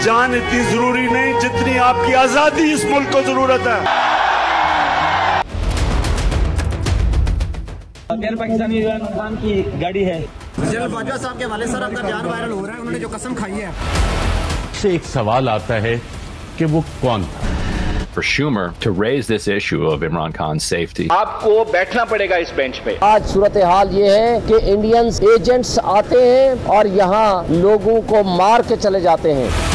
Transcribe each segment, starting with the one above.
जान इतनी जरूरी नहीं जितनी आपकी आजादी इस मुल्क को जरूरत है। गैर पाकिस्तानी इमरान खान की गाड़ी है। जनरल बाजवा साहब के हवाले सर आपका बयान वायरल हो रहा है, उन्होंने जो कसम खाई है। से एक सवाल आता है कि वो कौन था? For Schumer to raise this issue of Imran Khan's safety. आपको बैठना पड़ेगा इस बेंच पे। आज सूरत हाल ये है कि इंडियंस एजेंट्स आते हैं और यहाँ लोगों को मार के चले जाते हैं।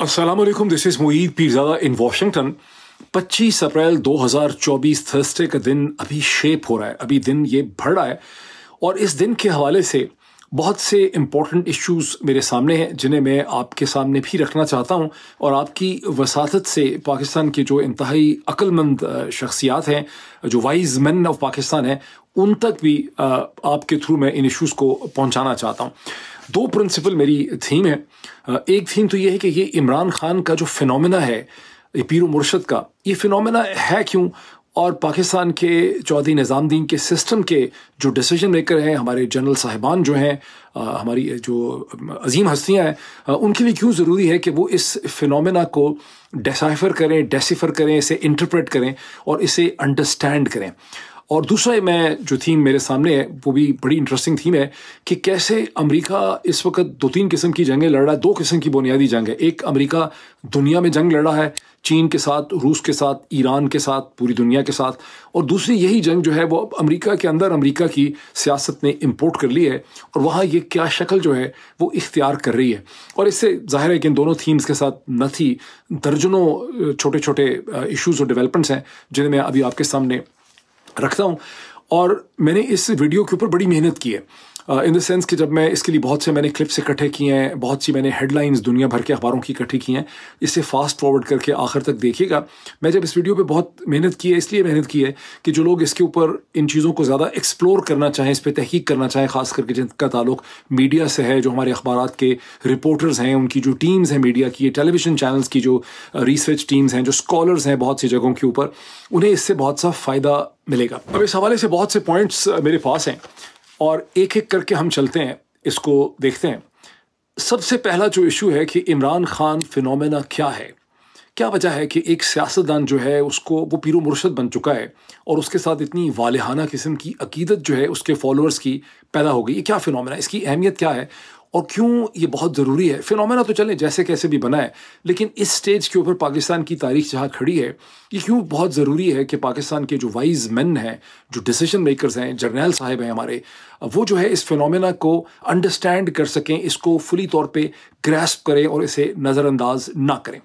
अस्सलाम वालेकुम, this is Moeed Pirzada in Washington. 25 April 2024 Thursday का दिन अभी शेप हो रहा है, अभी दिन ये बढ़ रहा है और इस दिन के हवाले से बहुत से इम्पोर्टेंट इश्यूज मेरे सामने हैं जिन्हें मैं आपके सामने भी रखना चाहता हूं और आपकी वसातत से पाकिस्तान के जो इंतहाई अक्लमंद शख्सियात हैं, जो वाइज मैन ऑफ पाकिस्तान हैं, उन तक भी आपके थ्रू मैं इन इश्यूज को पहुंचाना चाहता हूं। दो प्रिंसिपल मेरी थीम है। एक थीम तो ये है कि ये इमरान खान का जो फिनोमेना है, ये पीरो मुर्शद का, ये फिनोमेना है क्यों, और पाकिस्तान के चौधरी निज़ामुद्दीन के सिस्टम के जो डिसीजन मेकर हैं, हमारे जनरल साहिबान जो हैं, हमारी जो अजीम हस्तियां हैं, उनके लिए क्यों ज़रूरी है कि वो इस फिनोमेना को डिसाइफर करें, डेसिफर करें, इसे इंटरप्रेट करें और इसे अंडरस्टैंड करें। और दूसरा मैं जो थीम मेरे सामने है वो भी बड़ी इंटरेस्टिंग थीम है कि कैसे अमेरिका इस वक्त दो तीन किस्म की जंगें लड़ रहा है। दो किस्म की बुनियादी जंग है। एक, अमेरिका दुनिया में जंग लड़ रहा है, चीन के साथ, रूस के साथ, ईरान के साथ, पूरी दुनिया के साथ, और दूसरी यही जंग जो है वो अमेरिका के अंदर अमेरिका की सियासत ने इम्पोर्ट कर ली है और वहाँ ये क्या शक्ल जो है वो इख्तियार कर रही है। और इससे जाहिर है कि इन दोनों थीम्स के साथ न थी दर्जनों छोटे छोटे इशूज़ और डेवलपमेंट्स हैं जिन्हें मैं अभी आपके सामने रखता हूं। और मैंने इस वीडियो के ऊपर बड़ी मेहनत की है, इन द सेंस कि जब मैं इसके लिए बहुत से मैंने क्लिप्स इकट्ठे किए हैं, बहुत सी मैंने हेडलाइंस दुनिया भर के अखबारों की इकट्ठी की हैं। इसे फास्ट फॉरवर्ड करके आखिर तक देखिएगा। मैं जब इस वीडियो पे बहुत मेहनत की है, इसलिए मेहनत की है कि जो लोग इसके ऊपर इन चीज़ों को ज़्यादा एक्सप्लोर करना चाहें, इस पर तहकीक करना चाहें, ख़ास करके जिनका ताल्लुक मीडिया से है, जो हमारे अखबारात के रिपोर्टर्स हैं, उनकी जो टीम्स हैं मीडिया की, टेलीविज़न चैनल्स की जो रिसर्च टीम्स हैं, जो स्कॉलर्स हैं बहुत सी जगहों के ऊपर, उन्हें इससे बहुत सा फ़ायदा मिलेगा। अब इस हवाले से बहुत से पॉइंट्स मेरे पास हैं और एक एक करके हम चलते हैं, इसको देखते हैं। सबसे पहला जो इशू है कि इमरान खान फिनोमेना क्या है, क्या वजह है कि एक सियासतदान जो है उसको वो पीरो मुर्शद बन चुका है और उसके साथ इतनी वालेहाना किस्म की अकीदत जो है उसके फॉलोअर्स की पैदा हो गई। ये क्या फिनोमेना, इसकी अहमियत क्या है और क्यों ये बहुत ज़रूरी है। फिनोमेना तो चले जैसे कैसे भी बना है, लेकिन इस स्टेज के ऊपर पाकिस्तान की तारीख जहाँ खड़ी है, ये क्यों बहुत ज़रूरी है कि पाकिस्तान के जो वाइज मैन हैं, जो डिसीजन मेकर्स हैं, जर्नैल साहिब हैं हमारे, वो जो है इस फिनोमेना को अंडरस्टैंड कर सकें, इसको फुली तौर पे ग्रैस्प करें और इसे नज़रअंदाज ना करें।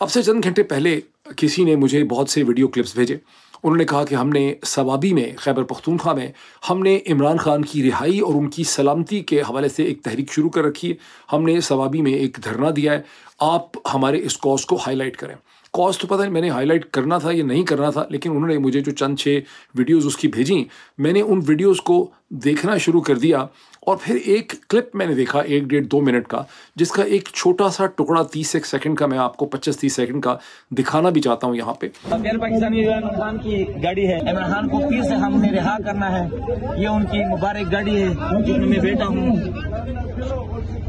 अब से चंद घंटे पहले किसी ने मुझे बहुत से वीडियो क्लिप्स भेजे। उन्होंने कहा कि हमने सवाबी में, खैबर पख्तूनख्वा में, हमने इमरान खान की रिहाई और उनकी सलामती के हवाले से एक तहरीक शुरू कर रखी है। हमने सवाबी में एक धरना दिया है, आप हमारे इस कॉज को हाईलाइट करें। कॉज तो पता नहीं मैंने हाईलाइट करना था या नहीं करना था, लेकिन उन्होंने मुझे जो चंद 6 वीडियोज़ उसकी भेजी, मैंने उन वीडियोज़ को देखना शुरू कर दिया और फिर एक क्लिप मैंने देखा 1-1.5-2 मिनट का, जिसका एक छोटा सा टुकड़ा 30 सेकंड का मैं आपको 25-30 सेकंड का दिखाना भी चाहता हूँ यहाँ पे। गैर पाकिस्तानी इमरान खान की गाड़ी है। इमरान खान को फिर से हमने रिहा करना है। ये उनकी मुबारक गाड़ी है जिसमें मैं बैठा हूँ।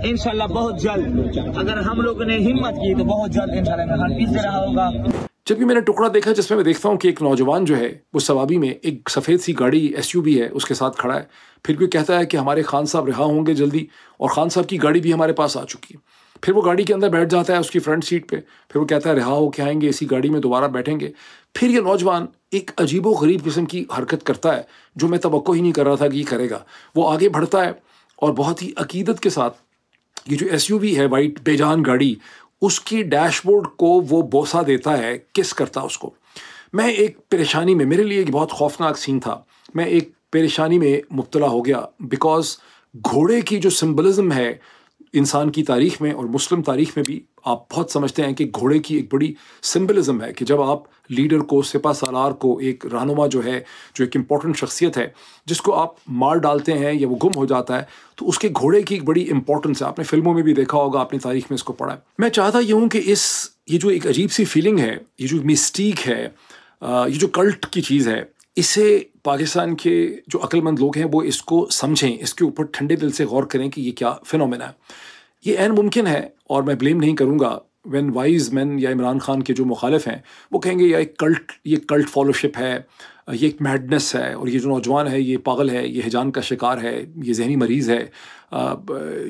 इंशाल्लाह बहुत जल्द, अगर हम लोगों ने हिम्मत की तो बहुत जल्द इंशाल्लाह इमरान खान फिर से रहा होगा। जब भी मैंने टुकड़ा देखा जिसमें मैं देखता हूँ कि एक नौजवान जो है वो सवाबी में एक सफ़ेद सी गाड़ी SUV है उसके साथ खड़ा है, फिर कोई कहता है कि हमारे खान साहब रिहा होंगे जल्दी, और खान साहब की गाड़ी भी हमारे पास आ चुकी है। फिर वो गाड़ी के अंदर बैठ जाता है उसकी फ्रंट सीट पे, फिर वो कहता है रिहा होके आएंगे, इसी गाड़ी में दोबारा बैठेंगे। फिर ये नौजवान एक अजीबो गरीब किस्म की हरकत करता है जो मैं तवक्को ही नहीं कर रहा था कि ये करेगा। वो आगे बढ़ता है और बहुत ही अकीदत के साथ ये जो SUV है, वाइट बेजान गाड़ी, उसकी डैशबोर्ड को वो बोसा देता है, किस करता उसको। मैं एक परेशानी में, मेरे लिए एक बहुत खौफनाक सीन था, मैं एक परेशानी में मुब्तला हो गया बिकॉज घोड़े की जो सिंबलिज्म है इंसान की तारीख में और मुस्लिम तारीख में भी आप बहुत समझते हैं कि घोड़े की एक बड़ी सिंबलिज्म है कि जब आप लीडर को, सिपा सालार को, एक रहनुमा जो है, जो एक इम्पॉर्टेंट शख्सियत है, जिसको आप मार डालते हैं या वो गुम हो जाता है, तो उसके घोड़े की एक बड़ी इंपॉर्टेंस है। आपने फिल्मों में भी देखा होगा, आपने तारीख में इसको पढ़ा है। मैं चाहता ये हूँ कि ये जो एक अजीब सी फीलिंग है, ये जो मिस्टीक है, ये जो कल्ट की चीज़ है, इसे पाकिस्तान के जो अक्लमंद लोग हैं वो इसको समझें, इसके ऊपर ठंडे दिल से गौर करें कि ये क्या फिनोमेना है। ये ऐन मुमकिन है, और मैं ब्लेम नहीं करूँगा व्हेन वाइज मैन या इमरान खान के जो मुखालिफ हैं वो कहेंगे ये कल्ट फॉलोशिप है, ये एक मैडनेस है, और ये जो नौजवान है ये पागल है, ये हिजान का शिकार है, ये जहनी मरीज़ है,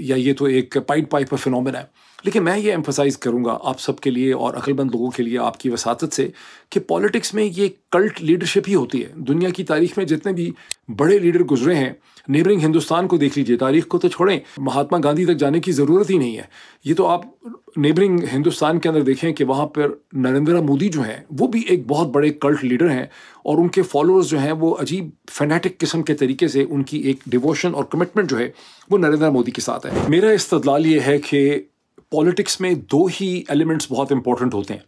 या ये तो एक पाइड पाइपर फिनोमेना है। लेकिन मैं ये एम्फसाइज़ करूँगा आप सबके लिए और अक्लमंद लोगों के लिए आपकी वसातत से कि पॉलिटिक्स में ये कल्ट लीडरशिप ही होती है। दुनिया की तारीख में जितने भी बड़े लीडर गुजरे हैं, नेबरिंग हिंदुस्तान को देख लीजिए, तारीख को तो छोड़ें, महात्मा गांधी तक जाने की ज़रूरत ही नहीं है। ये तो आप नेबरिंग हिंदुस्तान के अंदर देखें कि वहाँ पर नरेंद्र मोदी जो हैं वो भी एक बहुत बड़े कल्ट लीडर हैं, और उनके फॉलोअर्स जो हैं वो अजीब फैनेटिक किस्म के तरीके से उनकी एक डिवोशन और कमिटमेंट जो है वो नरेंद्र मोदी के साथ है। मेरा इस्तदलाल ये है कि पॉलिटिक्स में दो ही एलिमेंट्स बहुत इंपॉर्टेंट होते हैं।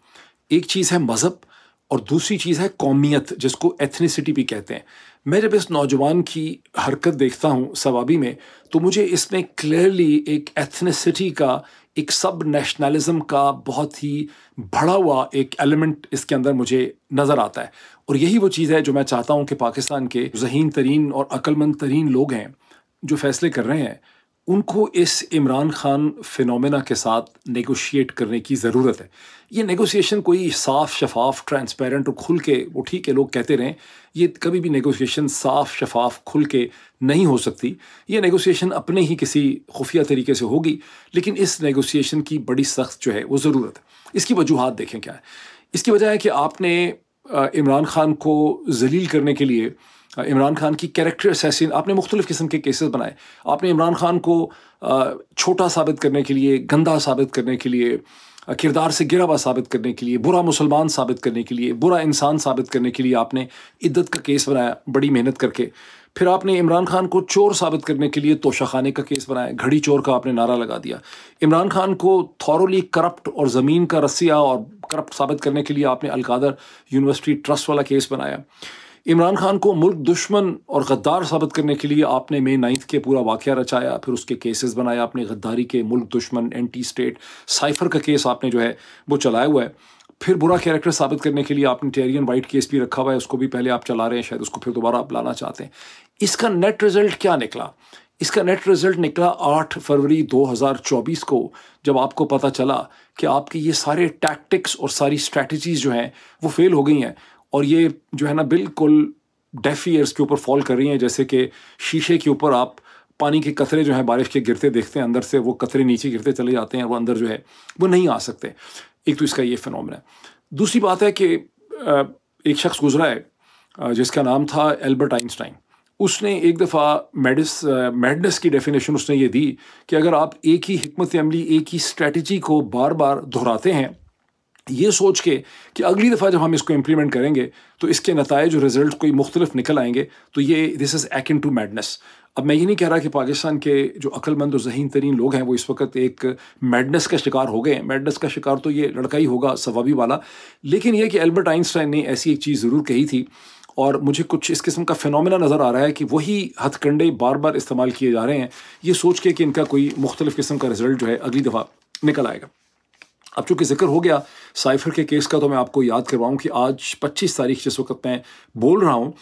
एक चीज़ है मज़हब और दूसरी चीज़ है कौमियत, जिसको एथनिसिटी भी कहते हैं। मैं जब इस नौजवान की हरकत देखता हूँ सवाबी में, तो मुझे इसमें क्लियरली एक एथनिसिटी का, एक सब नेशनलिज्म का बहुत ही बढ़ा हुआ एक एलिमेंट इसके अंदर मुझे नज़र आता है। और यही वो चीज़ है जो मैं चाहता हूँ कि पाकिस्तान के ज़हीन तरीन और अक्लमंद तरीन लोग हैं जो फैसले कर रहे हैं, उनको इस इमरान खान फिनोमेना के साथ नेगोशिएट करने की ज़रूरत है। ये नेगोशिएशन कोई साफ शफाफ ट्रांसपेरेंट और खुल के, वो ठीक है लोग कहते रहें, ये कभी भी नेगोशिएशन साफ शफाफ खुल के नहीं हो सकती। ये नेगोशिएशन अपने ही किसी खुफिया तरीके से होगी, लेकिन इस नेगोशिएशन की बड़ी सख्त जो है वो ज़रूरत है। इसकी वजूहात देखें क्या है। इसकी वजह है कि आपने इमरान खान को जलील करने के लिए, इमरान खान की कैरेक्टर असैसिन, आपने मुख्तलिफ़ किस्म के केसेस बनाए। आपने इमरान खान को छोटा साबित करने के लिए, गंदा साबित करने के लिए, किरदार से गिरा हुआ साबित करने के लिए, बुरा मुसलमान साबित करने के लिए, बुरा इंसान साबित करने के लिए आपने इद्दत का केस बनाया बड़ी मेहनत करके। फिर आपने इमरान खान को चोर साबित करने के लिए तोशाखाने का केस बनाया, घड़ी चोर का आपने नारा लगा दिया। इमरान खान को थॉरोली करप्ट और ज़मीन का रसिया और करप्ट साबित करने के लिए आपने अलकादर यूनिवर्सिटी ट्रस्ट वाला केस बनाया। इमरान खान को मुल्क दुश्मन और गद्दार साबित करने के लिए आपने May 9 के पूरा वाक़या रचाया, फिर उसके केसेस बनाया आपने, गद्दारी के, मुल्क दुश्मन, एंटी स्टेट, साइफर का केस आपने जो है वो चलाया हुआ है। फिर बुरा कैरेक्टर साबित करने के लिए आपने टेरियन वाइट केस भी रखा हुआ है, उसको भी पहले आप चला रहे हैं, शायद उसको फिर दोबारा आप लाना चाहते हैं। इसका नेट रिज़ल्ट क्या निकला? इसका नेट रिज़ल्ट निकला 8 फरवरी 2024 को, जब आपको पता चला कि आपके ये सारे टैक्टिक्स और सारी स्ट्रैटेजीज़ जो हैं वो फेल हो गई हैं, और ये जो है ना बिल्कुल डेफ ईयर्स के ऊपर फॉल कर रही हैं। जैसे कि शीशे के ऊपर आप पानी के कतरे जो हैं बारिश के गिरते देखते हैं, अंदर से वो कतरे नीचे गिरते चले जाते हैं, वो अंदर जो है वो नहीं आ सकते। एक तो इसका ये फिनोमेना है। दूसरी बात है कि एक शख्स गुजरा है जिसका नाम था एल्बर्ट आइंस्टाइन। उसने एक दफ़ा मैडनेस की डेफिनेशन उसने ये दी कि अगर आप एक ही हिकमत अमली, एक ही स्ट्रैटेजी को बार बार दोहराते हैं, ये सोच के कि अगली दफ़ा जब हम इसको इम्प्लीमेंट करेंगे तो इसके नताइज और रिजल्ट कोई मुख्तलिफ निकल आएंगे, तो ये this is akin to madness. अब मैं ये नहीं कह रहा कि पाकिस्तान के जो अक्लमंद और ज़हीन तरीन लोग हैं वो इस वक्त एक मैडनेस का शिकार हो गए हैं। मैडनेस का शिकार तो ये लड़का ही होगा, सवाबी वाला। लेकिन ये कि एल्बर्ट आइंस्टाइन ने ऐसी एक चीज़ ज़रूर कही थी, और मुझे कुछ इस किस्म का फिनोमेना नज़र आ रहा है कि वही हथकंडे बार बार इस्तेमाल किए जा रहे हैं, ये सोच के कि इनका कोई मुख्तलिफ किस्म का रिजल्ट जो है अगली दफ़ा निकल आएगा। अब चूँकि जिक्र हो गया साइफर के केस का, तो मैं आपको याद करवाऊँ कि आज 25 तारीख जिस वक्त मैं बोल रहा हूँ,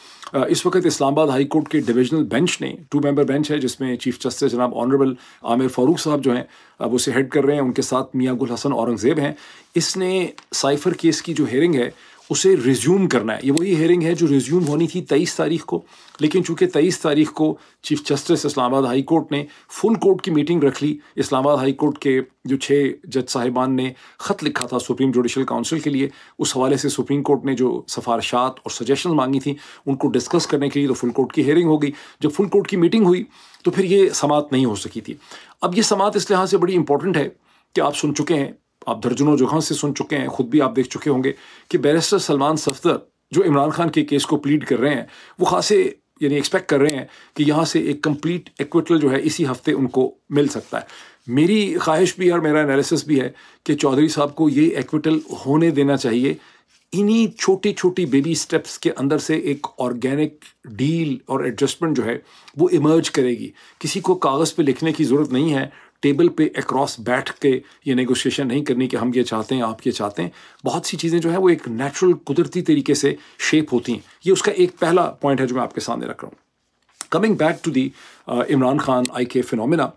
इस वक्त इस्लामाबाद हाई कोर्ट के डिविजनल बेंच ने, 2 मेंबर बेंच है जिसमें चीफ जस्टिस जनाब ऑनरेबल आमिर फारूक साहब जो हैं अब उसे हेड कर रहे हैं, उनके साथ मियां गुल हसन औरंगज़ेब हैं। इसने साइफर केस की जो हेयरिंग है उसे रिज्यूम करना है। ये वही हेयरिंग है जो रिज्यूम होनी थी 23 तारीख को, लेकिन चूंकि 23 तारीख को chief justice Islamabad high court ने फुल कोर्ट की मीटिंग रख ली। इस्लामाबाद हाई कोर्ट के जो 6 जज साहिबान ने ख़त लिखा था सुप्रीम जुडिशल काउंसिल के लिए, उस हवाले से सुप्रीम कोर्ट ने जो सिफारिशात और सजेशन मांगी थी उनको डिस्कस करने के लिए तो फुल कोर्ट की हेयरिंग हो गई। जब फुल कोर्ट की मीटिंग हुई तो फिर ये समात नहीं हो सकी थी। अब ये समात इस लिहाज से बड़ी इंपॉर्टेंट है कि आप सुन चुके हैं, आप दर्जनों जगहों से सुन चुके हैं, ख़ुद भी आप देख चुके होंगे कि बैरिस्टर सलमान सफदर जो इमरान खान के केस को प्लीड कर रहे हैं, वो खासे यानी एक्सपेक्ट कर रहे हैं कि यहाँ से एक कंप्लीट एक्विटल जो है इसी हफ्ते उनको मिल सकता है। मेरी ख्वाहिश भी और मेरा एनालिसिस भी है कि चौधरी साहब को ये एक्विटल होने देना चाहिए। इन्हीं छोटी छोटी बेबी स्टेप्स के अंदर से एक ऑर्गेनिक डील और एडजस्टमेंट जो है वो इमर्ज करेगी। किसी को कागज़ पे लिखने की ज़रूरत नहीं है, टेबल पे अक्रॉस बैठ के ये नेगोशिएशन नहीं करनी कि हम ये चाहते हैं आप ये चाहते हैं। बहुत सी चीज़ें जो है वो एक नेचुरल कुदरती तरीके से शेप होती हैं। ये उसका एक पहला पॉइंट है जो मैं आपके सामने रख रहा हूँ। Coming back to the Imran Khan IK phenomena,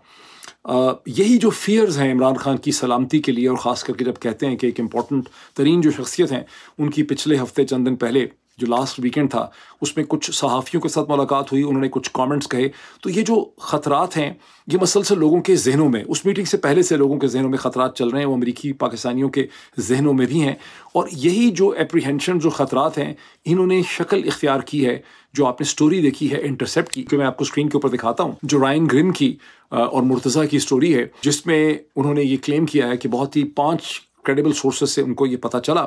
यही जो फियर्स हैं इमरान खान की सलामती के लिए, और ख़ास करके जब कहते हैं कि एक इम्पॉर्टेंट तरीन जो शख्सियत हैं उनकी पिछले हफ्ते चंद दिन पहले जो लास्ट वीकेंड था उसमें कुछ सहाफ़ियों के साथ मुलाकात हुई, उन्होंने कुछ कमेंट्स कहे, तो ये जो ख़तरात हैं ये मसलसल लोगों के जहनों में, उस मीटिंग से पहले से लोगों के जहनों में ख़तरात चल रहे हैं, वो अमरीकी पाकिस्तानियों के जहनों में भी हैं। और यही जो एप्रीहेंशन जो ख़तरात हैं इन्होंने शक्ल इख्तियार की है। जो आपने स्टोरी देखी है इंटरसेप्ट की, जो मैं आपको स्क्रीन के ऊपर दिखाता हूँ, जो रायन ग्रिम की और मुर्तज़ा की स्टोरी है, जिसमें उन्होंने ये क्लेम किया है कि बहुत ही 5 क्रेडिबल सोर्सेज से उनको ये पता चला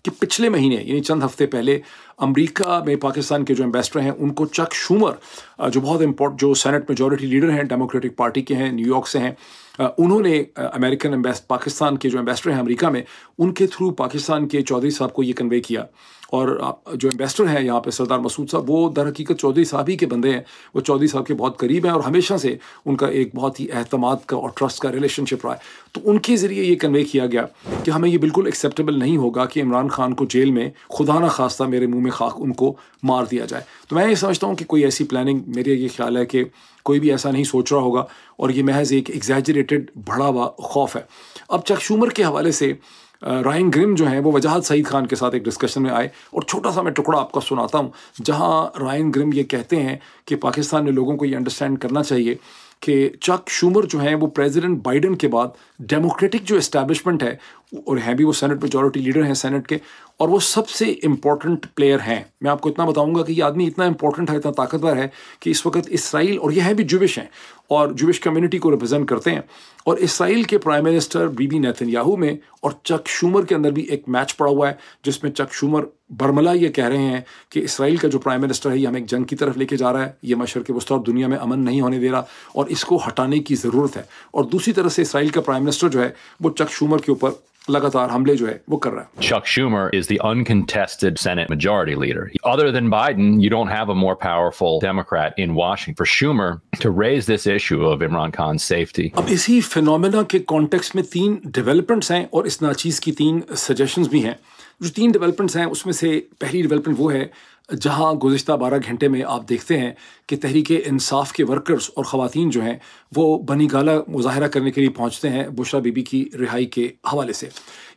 कि पिछले महीने यानी चंद हफ्ते पहले अमेरिका में पाकिस्तान के जो एम्बेसडर हैं उनको चक शूमर जो बहुत इम्पोर्टेंट जो सेनेट मेजॉरिटी लीडर हैं डेमोक्रेटिक पार्टी के हैं, न्यूयॉर्क से हैं, उन्होंने अमेरिकन पाकिस्तान के जो एम्बेसडर हैं अमेरिका में, उनके थ्रू पाकिस्तान के चौधरी साहब को ये कन्वे किया। और जो एम्बेसडर हैं यहाँ पे सरदार मसूद साहब, वो दर हकीकत चौधरी साहब ही के बंदे हैं, वो चौधरी साहब के बहुत करीब हैं और हमेशा से उनका एक बहुत ही एहतमाद का और ट्रस्ट का रिलेशनशिप रहा है। तो उनके ज़रिए ये कन्वे किया गया कि हमें ये बिल्कुल एक्सेप्टेबल नहीं होगा कि इमरान खान को जेल में खुदा ना खास्ता मेरे मुँह में खाक उनको मार दिया जाए। तो मैं ये समझता हूँ कि कोई ऐसी प्लानिंग, मेरे ये ख्याल है कि कोई भी ऐसा नहीं सोच रहा होगा और ये महज एक एग्जैजरेटेड बढ़ा हुआ खौफ है। अब चक शूमर के हवाले से रायन ग्रिम जो हैं वो वजाहत सईद खान के साथ एक डिस्कशन में आए और छोटा सा मैं टुकड़ा आपको सुनाता हूँ, जहाँ रायन ग्रिम ये कहते हैं कि पाकिस्तान में लोगों को ये अंडरस्टैंड करना चाहिए कि चक शूमर जो हैं वो प्रेसिडेंट बाइडन के बाद डेमोक्रेटिक जो एस्टैब्लिशमेंट है, और हैं भी वो सेनेट मेजॉरिटी लीडर हैं सेनेट के, और वो सबसे इम्पॉर्टेंट प्लेयर हैं। मैं आपको इतना बताऊंगा कि ये आदमी इतना इंपॉर्टेंट है, इतना ताकतवर है कि इस वक्त इसराइल, और ये हैं भी जुविश हैं और जुविश कम्युनिटी को रिप्रेजेंट करते हैं, और इसराइल के प्राइम मिनिस्टर बीबी नेतन्याहू में और चक शूमर के अंदर भी एक मैच पड़ा हुआ है, जिसमें चक शूमर बरमला ये कह रहे हैं कि इसराइल का जो प्राइम मिनिस्टर है ये हमें एक जंग की तरफ लेके जा रहा है, ये मशरक़ वस्ता और दुनिया में अमन नहीं होने दे रहा और इसको हटाने की ज़रूरत है। और दूसरी तरफ से इसराइल का प्राइम मिनिस्टर जो है वो चक शूमर के ऊपर लगातार हमले जो है वो कर रहा है। Chuck Schumer is the uncontested Senate Majority Leader. Other than Biden, you don't have a more powerful Democrat in Washington. For Schumer to raise this issue of Imran Khan's safety. अब इसी फिनोमेना के context में 3 developments हैं और इस नाचीज़ की 3 suggestions भी हैं। जो 3 डेवलपमेंट्स हैं उसमें से पहली डेवलपमेंट वो है जहां गुज़िश्ता 12 घंटे में आप देखते हैं कि तहरीके इंसाफ के वर्कर्स और ख़वातीन जो हैं वो बनी गाला मुजाहरा करने के लिए पहुंचते हैं बुशरा बीबी की रिहाई के हवाले से।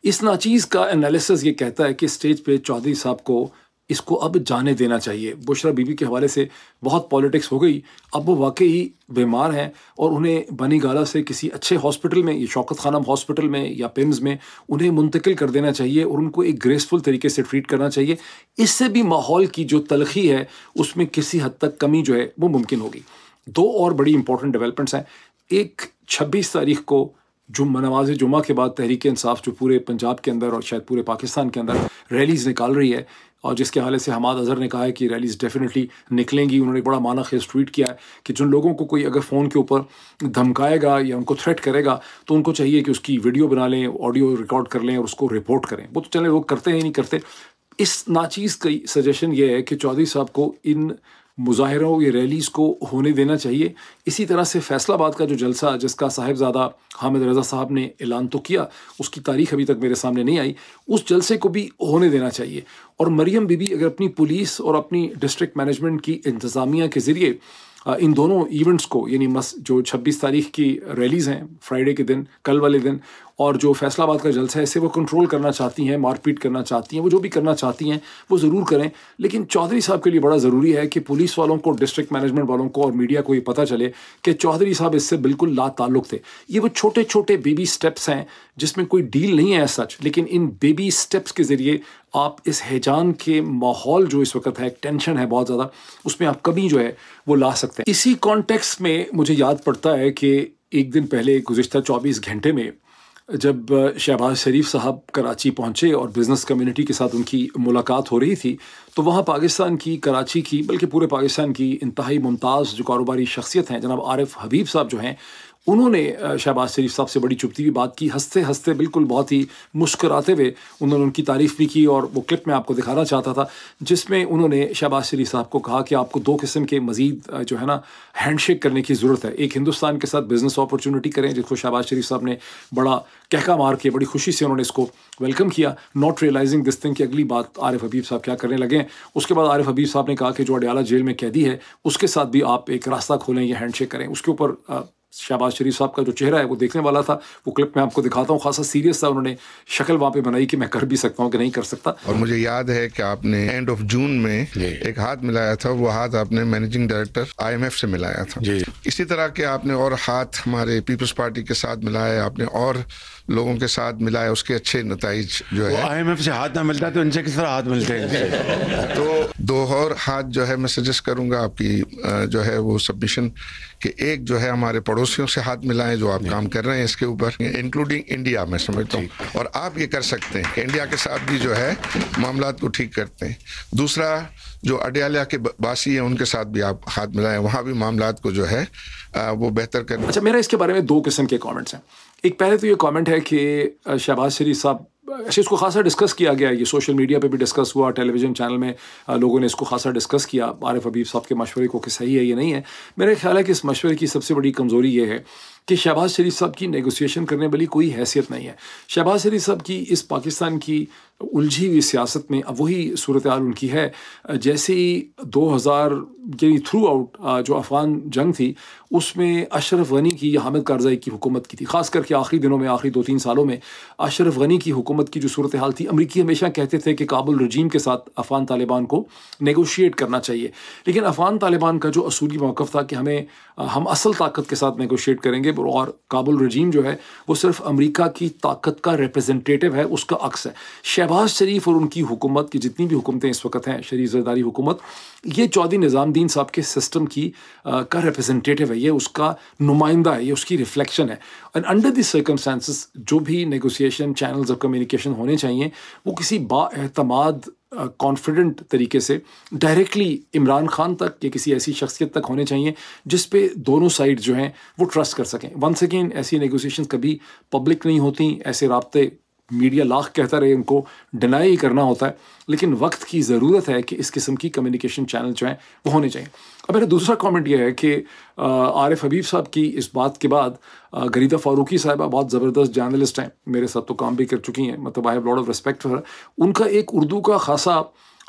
इस नाचीज़ का एनालिसिस ये कहता है कि स्टेज पे चौधरी साहब को इसको अब जाने देना चाहिए। बुशरा बीबी के हवाले से बहुत पॉलिटिक्स हो गई, अब वो वाकई बीमार हैं और उन्हें बनी गाला से किसी अच्छे हॉस्पिटल में, ये शौकत खानम हॉस्पिटल में या पिम्स में, उन्हें मुंतकिल कर देना चाहिए और उनको एक ग्रेसफुल तरीके से ट्रीट करना चाहिए। इससे भी माहौल की जो तलखी है उसमें किसी हद तक कमी जो है वो मुमकिन होगी। 2 और बड़ी इंपॉर्टेंट डेवलपमेंट्स हैं। एक 26 तारीख को नमाज जुमा के बाद तहरीक इंसाफ जो पूरे पंजाब के अंदर और शायद पूरे पाकिस्तान के अंदर रैलीज़ निकाल रही है, और जिसके हवाले से हमाद अज़हर ने कहा है कि रैलीज़ डेफिनेटली निकलेंगी। उन्होंने बड़ा माना खेज ट्वीट किया है कि जिन लोगों को कोई अगर फ़ोन के ऊपर धमकाएगा या उनको थ्रेट करेगा तो उनको चाहिए कि उसकी वीडियो बना लें, ऑडियो रिकॉर्ड कर लें और उसको रिपोर्ट करें। वो तो चले लोग करते हैं नहीं करते। इस नाचीज़ की सजेशन ये है कि चौधरी साहब को इन मुजाहिरों या रैलीज़ को होने देना चाहिए। इसी तरह से फैसलाबाद का जो जलसा जिसका साहिबजादा हामिद रज़ा साहब ने ऐलान तो किया, उसकी तारीख अभी तक मेरे सामने नहीं आई, उस जलसे को भी होने देना चाहिए। और मरियम बीबी अगर अपनी पुलिस और अपनी डिस्ट्रिक्ट मैनेजमेंट की इंतज़ामिया के ज़रिए इन दोनों इवेंट्स को, यानी जो 26 तारीख की रैलीज़ हैं फ्राइडे के दिन, कल वाले दिन, और जो फैसलाबाद का जलसा है, इसे वो कंट्रोल करना चाहती हैं, मारपीट करना चाहती हैं, वो जो भी करना चाहती हैं वो ज़रूर करें। लेकिन चौधरी साहब के लिए बड़ा ज़रूरी है कि पुलिस वालों को, डिस्ट्रिक्ट मैनेजमेंट वालों को और मीडिया को ये पता चले कि चौधरी साहब इससे बिल्कुल ला ताल्लुक़ थे। ये वो छोटे छोटे बेबी स्टेप्स हैं जिसमें कोई डील नहीं है सच, लेकिन इन बेबी स्टेप्स के ज़रिए आप इस हैजान के माहौल जो इस वक्त है, टेंशन है बहुत ज़्यादा, उसमें आप कभी जो है वो ला सकते हैं। इसी कॉन्टेक्स्ट में मुझे याद पड़ता है कि एक दिन पहले गुज़िश्ता 24 घंटे में जब शहबाज शरीफ साहब कराची पहुंचे और बिज़नेस कम्युनिटी के साथ उनकी मुलाकात हो रही थी, तो वहाँ पाकिस्तान की, कराची की, बल्कि पूरे पाकिस्तान की इंतहाई मुमताज़ जो कारोबारी शख्सियत हैं जनाब आरिफ हबीब साहब जो हैं, उन्होंने शहबाज शरीफ साहब से बड़ी चुभती हुई बात की, हंसते हंसते बिल्कुल बहुत ही मुस्कुराते हुए उन्होंने उनकी तारीफ़ भी की। और वो क्लिप मैं आपको दिखाना चाहता था जिसमें उन्होंने शहबाज शरीफ साहब को कहा कि आपको 2 किस्म के मज़ीद जो है ना हैंडशेक करने की ज़रूरत है। एक हिंदुस्तान के साथ बिज़नेस अपॉर्चुनिटी करें, जिसको शहबाज शरीफ साहब ने बड़ा कहका मार के बड़ी खुशी से उन्होंने इसको वेलकम किया, नॉट रियलाइजिंग दिस थिंग कि अगली बात आरिफ हबीब साहब क्या करने लगे। उसके बाद आरिफ हबीब साहब ने कहा कि जो अडयाला जेल में कैदी है उसके साथ भी आप एक रास्ता खोलें या हैंडशेक करें। उसके ऊपर शहबाज शरीफ साहब का जो चेहरा है वो देखने वाला था। वो क्लिप मैं आपको दिखाता हूँ, खासा सीरियस था, उन्होंने शक्ल वहाँ पे बनाई कि मैं कर भी सकता हूँ कि नहीं कर सकता। और मुझे याद है कि आपने एंड ऑफ जून में एक हाथ मिलाया था, वो हाथ आपने मैनेजिंग डायरेक्टर IMF से मिलाया था। इसी तरह के आपने और हाथ हमारे पीपल्स पार्टी के साथ मिलाया, आपने और लोगों के साथ मिलाया, उसके अच्छे नताइज जो है। IMF से हाथ ना मिलता तो इनसे किस तरह हाथ मिलते हैं? तो 2 और हाथ जो है मैं सजेस्ट करूंगा आपकी जो है वो सबमिशन कि एक जो है हमारे पड़ोसियों से हाथ मिलाएं जो आप काम कर रहे हैं इसके ऊपर, इंक्लूडिंग इंडिया, मैं समझता हूँ। और आप ये कर सकते हैं कि इंडिया के साथ भी जो है मामलात को ठीक करते हैं। दूसरा, जो अडयाला के बासी हैं उनके साथ भी आप हाथ मिलाएं, वहाँ भी मामलात को जो है वो बेहतर करना। अच्छा, मेरा इसके बारे में 2 किस्म के कमेंट्स हैं। एक पहले तो ये कमेंट है कि शहबाज शरीफ साहब, अच्छा इसको खासा डिस्कस किया गया, ये सोशल मीडिया पे भी डिस्कस हुआ, टेलीविज़न चैनल में लोगों ने इसको खासा डिस्कस किया आरिफ हबीब साहब के मशवरे को कि सही है ये नहीं है। मेरा ख्याल है कि इस मशवरे की सबसे बड़ी कमज़ोरी ये है कि शहबाज शरीफ साहब की नेगोशिएशन करने वाली कोई हैसियत नहीं है। शहबाज शरीफ साहब की इस पाकिस्तान की उलझी हुई सियासत में अब वही सूरत हाल उनकी है जैसे ही 2000 यानी थ्रू आउट जो अफगान जंग थी उसमें अशरफ गनी की या हामिद कारज़ाई की हुकूमत की थी, ख़ास करके आखिरी दिनों में, आखिरी 2-3 सालों में अशरफ गनी की हुकूमत की जो सूरत हाल थी। अमरीकी हमेशा कहते थे कि काबुल रजीम के साथ अफगान तालिबान को नेगोशिएट करना चाहिए, लेकिन अफगान तालिबान का जो असूली मौक़िफ़ था कि हम असल ताकत के साथ नेगोशिएट करेंगे और काबुल रजीम जो है वो सिर्फ अमेरिका की ताकत का रिप्रेजेंटेटिव है, उसका अक्स है। शहबाज शरीफ और उनकी हुकूमत की जितनी भी हुकूमतें इस वक्त हैं, शरीफ ज़रदारी हुकूमत, ये चौधरी निज़ामुद्दीन साहब के सिस्टम की का रिप्रेजेंटेटिव है, ये उसका नुमाइंदा है, ये उसकी रिफ्लेक्शन है। एंड अंडर दिस सर्कमस्टांसिस जो भी नेगोशिएशन चैनल्स ऑफ कम्युनिकेशन होने चाहिए वो किसी बाएतमाद कॉन्फिडेंट तरीके से डायरेक्टली इमरान खान तक या किसी ऐसी शख्सियत तक होने चाहिए जिस पे दोनों साइड जो हैं वो ट्रस्ट कर सकें। वंस अगेन ऐसी नेगोशिएशंस कभी पब्लिक नहीं होती, ऐसे राब्ते मीडिया लाख कहता रहे उनको डिनाई करना होता है, लेकिन वक्त की ज़रूरत है कि इस किस्म की कम्युनिकेशन चैनल जो हैं वो होने चाहिए। अब मेरा दूसरा कमेंट यह है कि आरिफ हबीब साहब की इस बात के बाद गरीदा फारूकी साहिबा बहुत ज़बरदस्त जर्नलिस्ट हैं, मेरे साथ तो काम भी कर चुकी हैं, मतलब I have lot of respect for her. उनका एक उर्दू का खासा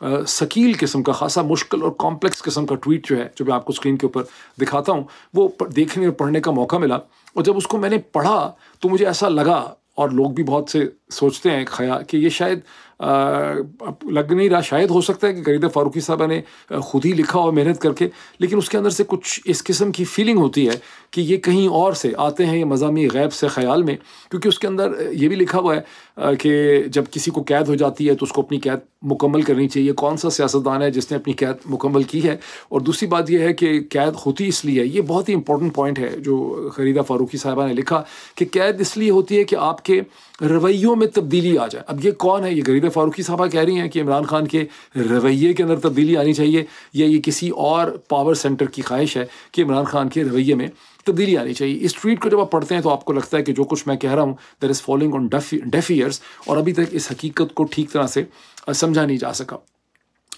सकील किस्म का, खासा मुश्किल और कॉम्प्लेक्स किस्म का ट्वीट जो है, जो मैं आपको स्क्रीन के ऊपर दिखाता हूँ, वो देखने और पढ़ने का मौका मिला। और जब उसको मैंने पढ़ा तो मुझे ऐसा लगा, और लोग भी बहुत से सोचते हैं ख्याल कि ये शायद लग नहीं रहा, शायद हो सकता है कि गरीदा फारूकी साहबा ने खुद ही लिखा और मेहनत करके, लेकिन उसके अंदर से कुछ इस किस्म की फीलिंग होती है कि ये कहीं और से आते हैं, ये मज़ामी गैब से ख़याल में, क्योंकि उसके अंदर ये भी लिखा हुआ है कि जब किसी को कैद हो जाती है तो उसको अपनी कैद मुकम्मल करनी चाहिए। कौन सा सियासतदान है जिसने अपनी कैद मुकम्मल की है? और दूसरी बात यह है कि कैद होती इसलिए है, ये बहुत ही इंपॉर्टेंट पॉइंट है जो गरीदा फारूकी साहबा ने लिखा, कि कैद इसलिए होती है कि आपके रवैयों में तब्दीली आ जाए। अब ये कौन है? ये गरीदा फारूकी साहबा कह रही हैं कि इमरान खान के रवैये के अंदर तब्दीली आनी चाहिए, या ये किसी और पावर सेंटर की ख्वाहिश है कि इमरान खान के रवैये में तब्दीली आनी चाहिए? इस ट्वीट को जब आप पढ़ते हैं तो आपको लगता है कि जो कुछ मैं कह रहा हूँ that is following on def years, और अभी तक इस हकीकत को ठीक तरह से समझा नहीं जा सका।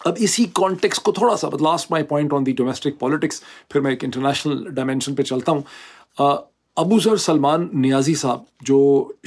अब इसी कॉन्टेक्स्ट को थोड़ा सा, but last my point on the domestic politics, फिर मैं एक इंटरनेशनल डायमेंशन पे चलता हूँ। अबू ज़र सलमान नियाज़ी साहब जो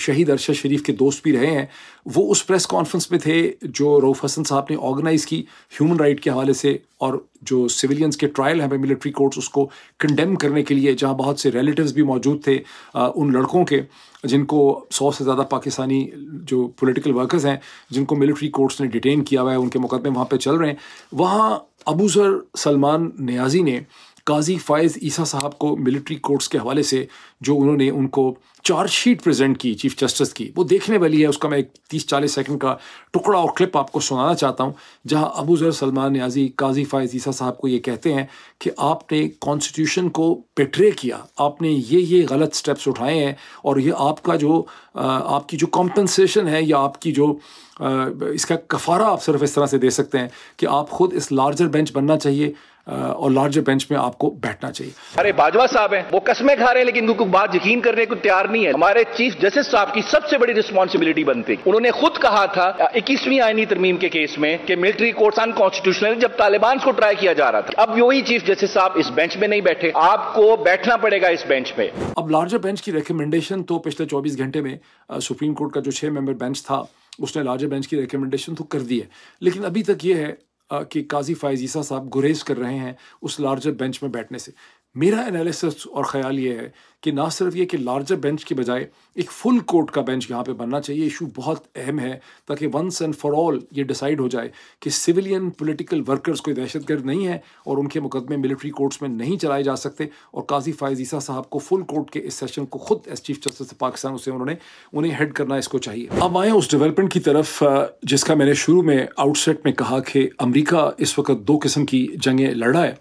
शहीद अरशद शरीफ के दोस्त भी रहे हैं, वो उस प्रेस कॉन्फ्रेंस में थे जो रऊफ़ हसन साहब ने ऑर्गेनाइज़ की ह्यूमन राइट के हवाले से, और जो सिविलियंस के ट्रायल हैं मिलिट्री कोर्ट्स उसको कंडेम करने के लिए, जहाँ बहुत से रिलेटिव्स भी मौजूद थे उन लड़कों के जिनको 100 से ज़्यादा पाकिस्तानी जो पॉलिटिकल वर्कर्स हैं जिनको मिलिट्री कोर्ट्स ने डिटेन किया हुआ है, उनके मुकदमे वहाँ पे चल रहे हैं। वहाँ अबू ज़र सलमान नियाज़ी ने काजी फ़ायज़ ईसा साहब को मिलिट्री कोर्ट्स के हवाले से जो उन्होंने उनको चार्जशीट प्रेजेंट की चीफ जस्टिस की, वो देखने वाली है। उसका मैं एक 30-40 सेकंड का टुकड़ा और क्लिप आपको सुनाना चाहता हूँ, जहाँ अबू ज़र सलमान नियाज़ी काजी फ़ायज़ ईसा साहब को ये कहते हैं कि आपने कॉन्स्टिट्यूशन को बेट्रे किया, आपने ये गलत स्टेप्स उठाए हैं, और ये आपका जो आपकी जो कॉम्पनसेशन है या आपकी जो इसका कफ़ारा आप सिर्फ इस तरह से दे सकते हैं कि आप ख़ुद इस लार्जर बेंच बनना चाहिए, और लार्जर बेंच में आपको बैठना चाहिए। अरे बाजवा साहब हैं, वो कसमें खा रहे हैं लेकिन उनको बात यकीन करने को तैयार नहीं है। हमारे चीफ जस्टिस साहब की सबसे बड़ी रिस्पॉन्सिबिलिटी बनती, उन्होंने खुद कहा था 21वीं आईनी तरमीम के केस में कि मिलिट्री कोर्ट्स अनकॉन्स्टिट्यूशनल, जब तालिबान को ट्राई किया जा रहा था। अब वही चीफ जस्टिस साहब इस बेंच में नहीं बैठे, आपको बैठना पड़ेगा इस बेंच पे। अब लार्जर बेंच की रिकमेंडेशन तो पिछले 24 घंटे में सुप्रीम कोर्ट का जो 6 मेंबर बेंच था उसने लार्जर बेंच की रिकमेंडेशन तो कर दी है, लेकिन अभी तक ये है कि काजी फायज ईसा साहब गुरेज कर रहे हैं उस लार्जर बेंच में बैठने से। मेरा एनालिसिस और ख्याल ये है कि ना सिर्फ ये कि लार्जर बेंच की बजाय एक फुल कोर्ट का बेंच यहाँ पे बनना चाहिए। इशू बहुत अहम है ताकि वंस एंड फॉर ऑल ये डिसाइड हो जाए कि सिविलियन पॉलिटिकल वर्कर्स कोई दहशतगर्द नहीं है और उनके मुकदमे मिलिट्री कोर्ट्स में नहीं चलाए जा सकते। और काजी फायज ईसा साहब को फुल कोर्ट के इस सेशन को खुद एज चीफ जस्टिस पाकिस्तान उसे उन्हें हेड करना इसको चाहिए। अब आए उस डेवलपमेंट की तरफ जिसका मैंने शुरू में आउटसेट में कहा कि अमेरिका इस वक्त 2 किस्म की जंगें लड़ रहा है।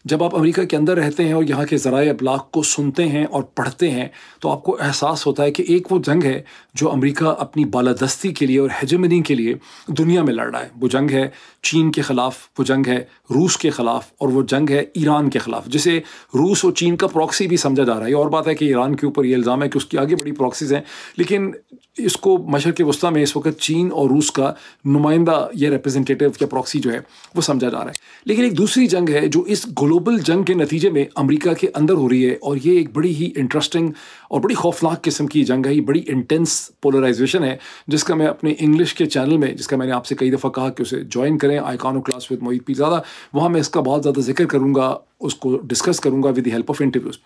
जब आप अमेरिका के अंदर रहते हैं और यहाँ के ज़राए अबलाग को सुनते हैं और पढ़ते हैं तो आपको एहसास होता है कि एक वो जंग है जो अमेरिका अपनी बालादस्ती के लिए और हेजेमनी के लिए दुनिया में लड़ रहा है। वो जंग है चीन के ख़िलाफ़, वो जंग है रूस के ख़िलाफ़ और वो जंग है ईरान के ख़िलाफ़, जिसे रूस और चीन का प्रॉक्सी भी समझा जा रहा है। और बात है कि ईरान के ऊपर ये इल्ज़ाम है कि उसकी आगे बड़ी प्रॉक्सीज़ हैं, लेकिन इसको मशरक़ वस्ता में इस वक्त चीन और रूस का नुमाइंदा या रिप्रेजेंटेटिव या प्रॉक्सी जो है वो समझा जा रहा है। लेकिन एक दूसरी जंग है जो इस ग्लोबल जंग के नतीजे में अमेरिका के अंदर हो रही है और ये एक बड़ी ही इंटरेस्टिंग और बड़ी खौफनाक किस्म की जंग है। ये बड़ी इंटेंस पोलराइजेशन है जिसका मैं अपने इंग्लिश के चैनल में, जिसका मैंने आपसे कई दफ़ा कहा कि उसे ज्वाइन करें, आइकॉनोक्लास्ट विद मोहित पीरज़ादा, वहाँ मैं इसका बहुत ज़्यादा जिक्र करूँगा, उसको डिस्कस करूँगा with the help of interviews.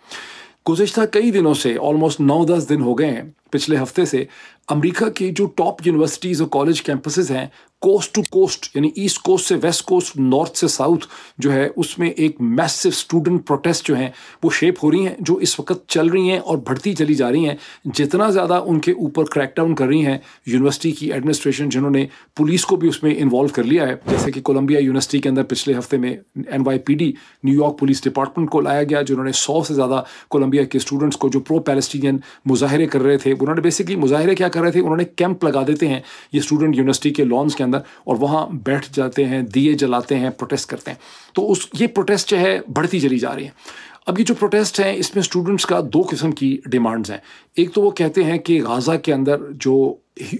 गुज़िश्ता कई दिनों से ऑलमोस्ट 9-10 दिन हो गए हैं, पिछले हफ्ते से अमेरिका की जो टॉप यूनिवर्सिटीज़ और कॉलेज कैंपसेस हैं कोस्ट टू कोस्ट, यानी ईस्ट कोस्ट से वेस्ट कोस्ट, नॉर्थ से साउथ जो है, उसमें एक मैसिव स्टूडेंट प्रोटेस्ट जो हैं वो शेप हो रही हैं, जो इस वक्त चल रही हैं और बढ़ती चली जा रही हैं। जितना ज़्यादा उनके ऊपर क्रैकडाउन कर रही हैं यूनिवर्सिटी की एडमिनिस्ट्रेशन, जिन्होंने पुलिस को भी उसमें इन्वॉल्व कर लिया है। जैसे कि कोलंबिया यूनिवर्सिटी के अंदर पिछले हफ्ते में NYPD न्यूयॉर्क पुलिस डिपार्टमेंट को लाया गया, जिन्होंने 100 से ज़्यादा कोलंबिया के स्टूडेंट्स को जो प्रो पैलेस्टीनियन मुजाहरे कर रहे थे, उन्होंने बेसिकली मुजाहरे क्या कर रहे थे, उन्होंने कैंप लगा देते हैं ये स्टूडेंट यूनिवर्सिटी के लॉन्स के अंदर और वहाँ बैठ जाते हैं, दिए जलाते हैं, प्रोटेस्ट करते हैं। तो ये प्रोटेस्ट जो है बढ़ती चली जा रही है। अब ये जो प्रोटेस्ट हैं इसमें स्टूडेंट्स का 2 किस्म की डिमांड्स हैं। एक तो वो कहते हैं कि गाज़ा के अंदर जो